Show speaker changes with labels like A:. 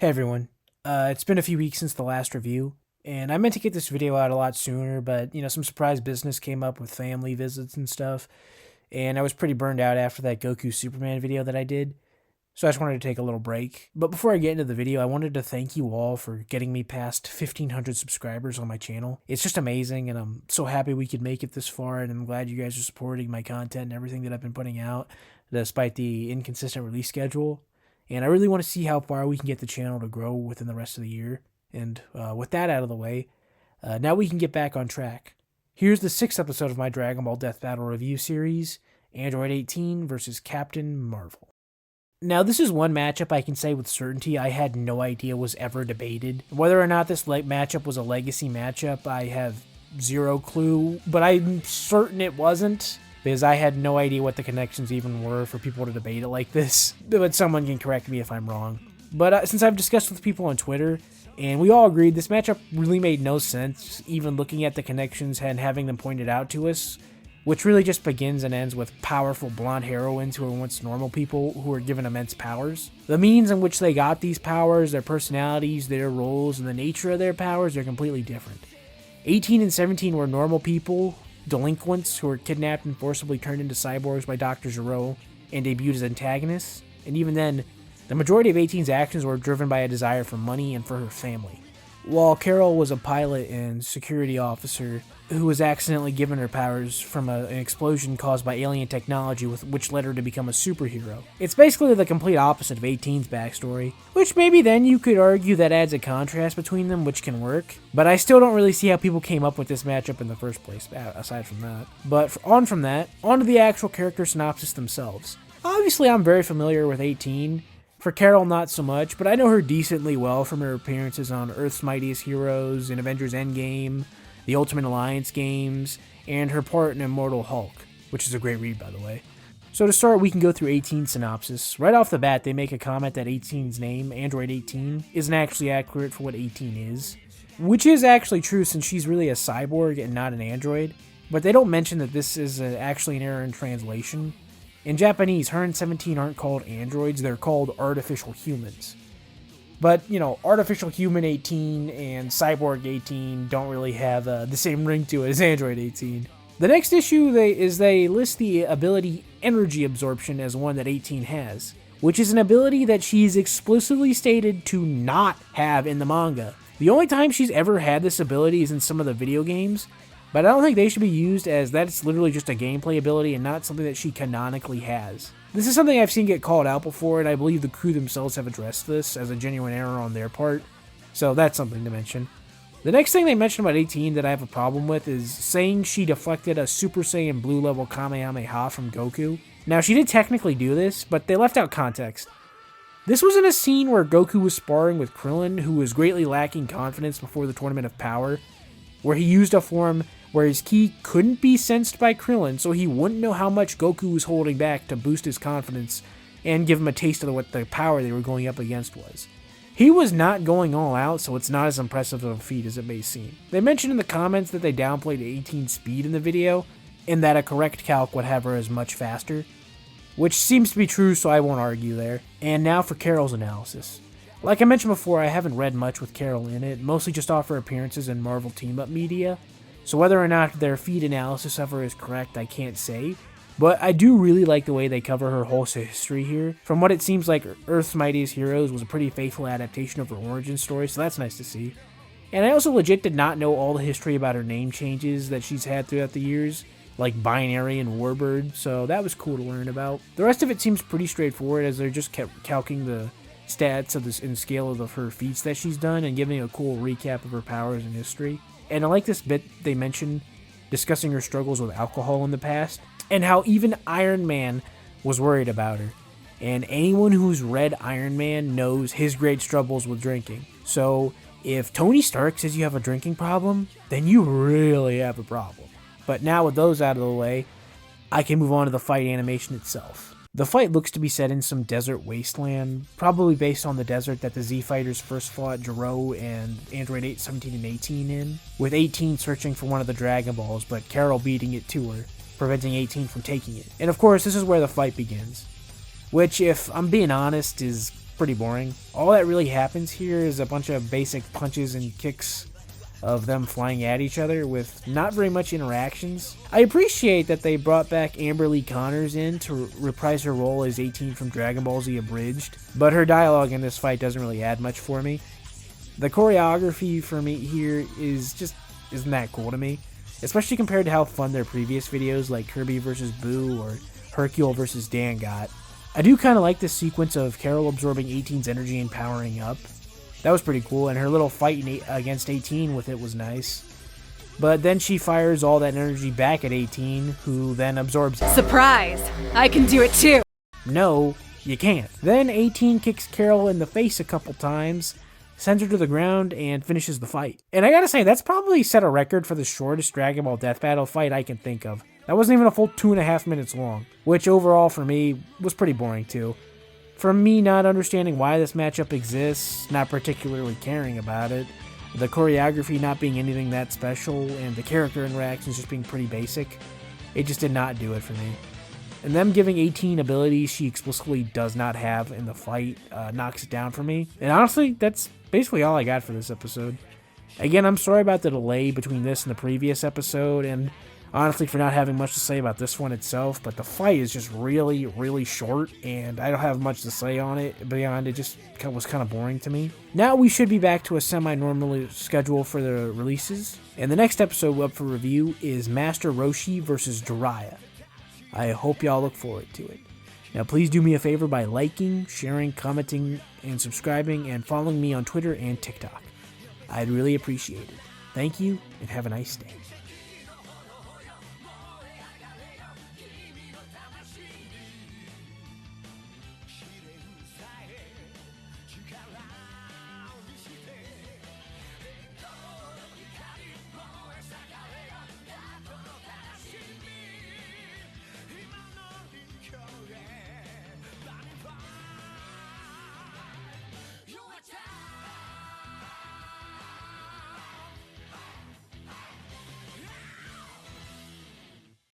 A: Hey everyone. It's been a few weeks since the last review, and I meant to get this video out a lot sooner, but some surprise business came up with family visits and stuff, and I was pretty burned out after that Goku Superman video that I did, so I just wanted to take a little break. But before I get into the video, I wanted to thank you all for getting me past 1,500 subscribers on my channel. It's just amazing, and I'm so happy we could make it this far, and I'm glad you guys are supporting my content and everything that I've been putting out, despite the inconsistent release schedule. And I really want to see how far we can get the channel to grow within the rest of the year. And with that out of the way, now we can get back on track. Here's the 6th episode of my Dragon Ball Death Battle review series, Android 18 versus Captain Marvel. Now, this is one matchup I can say with certainty I had no idea was ever debated. Whether or not this matchup was a legacy matchup, I have zero clue, but I'm certain it wasn't, because I had no idea what the connections even were for people to debate it like this. But someone can correct me if I'm wrong. But since I've discussed with people on Twitter, and we all agreed this matchup really made no sense, even looking at the connections and having them pointed out to us, which really just begins and ends with powerful blonde heroines who are once normal people who are given immense powers. The means in which they got these powers, their personalities, their roles, and the nature of their powers are completely different. 18 and 17 were normal people, delinquents who were kidnapped and forcibly turned into cyborgs by Dr. Gero and debuted as antagonists, and even then, the majority of 18's actions were driven by a desire for money and for her family. While Carol was a pilot and security officer who was accidentally given her powers from an explosion caused by alien technology which led her to become a superhero. It's basically the complete opposite of 18's backstory, which maybe then you could argue that adds a contrast between them, which can work, but I still don't really see how people came up with this matchup in the first place, aside from that. But on to the actual character synopsis themselves. Obviously, I'm very familiar with 18. For Carol, not so much, but I know her decently well from her appearances on Earth's Mightiest Heroes, in Avengers Endgame, the Ultimate Alliance games, and her part in Immortal Hulk, which is a great read, by the way. So to start, we can go through 18's synopsis. Right off the bat, they make a comment that 18's name, Android 18, isn't actually accurate for what 18 is, which is actually true since she's really a cyborg and not an android, but they don't mention that this is actually an error in translation. In Japanese, her and 17 aren't called androids, they're called artificial humans. But, artificial human 18 and cyborg 18 don't really have the same ring to it as Android 18. The next issue they list the ability energy absorption as one that 18 has, which is an ability that she's explicitly stated to not have in the manga. The only time she's ever had this ability is in some of the video games, but I don't think they should be used, as that's literally just a gameplay ability and not something that she canonically has. This is something I've seen get called out before, and I believe the crew themselves have addressed this as a genuine error on their part, so that's something to mention. The next thing they mention about 18 that I have a problem with is saying she deflected a Super Saiyan Blue level Kamehameha from Goku. Now, she did technically do this, but they left out context. This was in a scene where Goku was sparring with Krillin, who was greatly lacking confidence before the Tournament of Power, where he used a form where his ki couldn't be sensed by Krillin, so he wouldn't know how much Goku was holding back to boost his confidence and give him a taste of what the power they were going up against was. He was not going all out, so it's not as impressive of a feat as it may seem. They mentioned in the comments that they downplayed 18's speed in the video, and that a correct calc would have her as much faster, which seems to be true, so I won't argue there. And now for Carol's analysis. Like I mentioned before, I haven't read much with Carol in it, mostly just off her appearances in Marvel Team-Up media, so whether or not their feed analysis of her is correct, I can't say, but I do really like the way they cover her whole history here. From what it seems like, Earth's Mightiest Heroes was a pretty faithful adaptation of her origin story, so that's nice to see. And I also legit did not know all the history about her name changes that she's had throughout the years, like Binary and Warbird, so that was cool to learn about. The rest of it seems pretty straightforward, as they're just kept calcing the stats of this in scale of her feats that she's done and giving a cool recap of her powers and history. And I like this bit they mentioned discussing her struggles with alcohol in the past, and how even Iron Man was worried about her. And anyone who's read Iron Man knows his great struggles with drinking. So if Tony Stark says you have a drinking problem, then you really have a problem. But now with those out of the way, I can move on to the fight animation itself. The fight looks to be set in some desert wasteland, probably based on the desert that the Z-Fighters first fought Gero and Android 8, 17, and 18 in, with 18 searching for one of the Dragon Balls, but Carol beating it to her, preventing 18 from taking it. And of course, this is where the fight begins, which, if I'm being honest, is pretty boring. All that really happens here is a bunch of basic punches and kicks of them flying at each other with not very much interactions. I appreciate that they brought back Amber Lee Connors in to reprise her role as 18 from Dragon Ball Z Abridged, but her dialogue in this fight doesn't really add much for me. The choreography for me here isn't that cool to me, especially compared to how fun their previous videos like Kirby vs. Boo or Hercule vs. Dan got. I do kind of like this sequence of Carol absorbing 18's energy and powering up. That was pretty cool, and her little fight against 18 with it was nice. But then she fires all that energy back at 18, who then absorbs...
B: Surprise! I can do it too!
A: No, you can't. Then 18 kicks Carol in the face a couple times, sends her to the ground, and finishes the fight. And I gotta say, that's probably set a record for the shortest Dragon Ball Death Battle fight I can think of. That wasn't even a full 2.5 minutes long, which overall for me was pretty boring too. From me not understanding why this matchup exists, not particularly caring about it, the choreography not being anything that special, and the character interactions just being pretty basic, it just did not do it for me. And them giving 18 abilities she explicitly does not have in the fight knocks it down for me. And honestly, that's basically all I got for this episode. Again, I'm sorry about the delay between this and the previous episode, and honestly for not having much to say about this one itself, but the fight is just really, really short, and I don't have much to say on it beyond it just was kind of boring to me. Now we should be back to a semi-normal schedule for the releases, and the next episode up for review is Master Roshi vs. Jiraiya. I hope y'all look forward to it. Now please do me a favor by liking, sharing, commenting, and subscribing, and following me on Twitter and TikTok. I'd really appreciate it. Thank you, and have a nice day.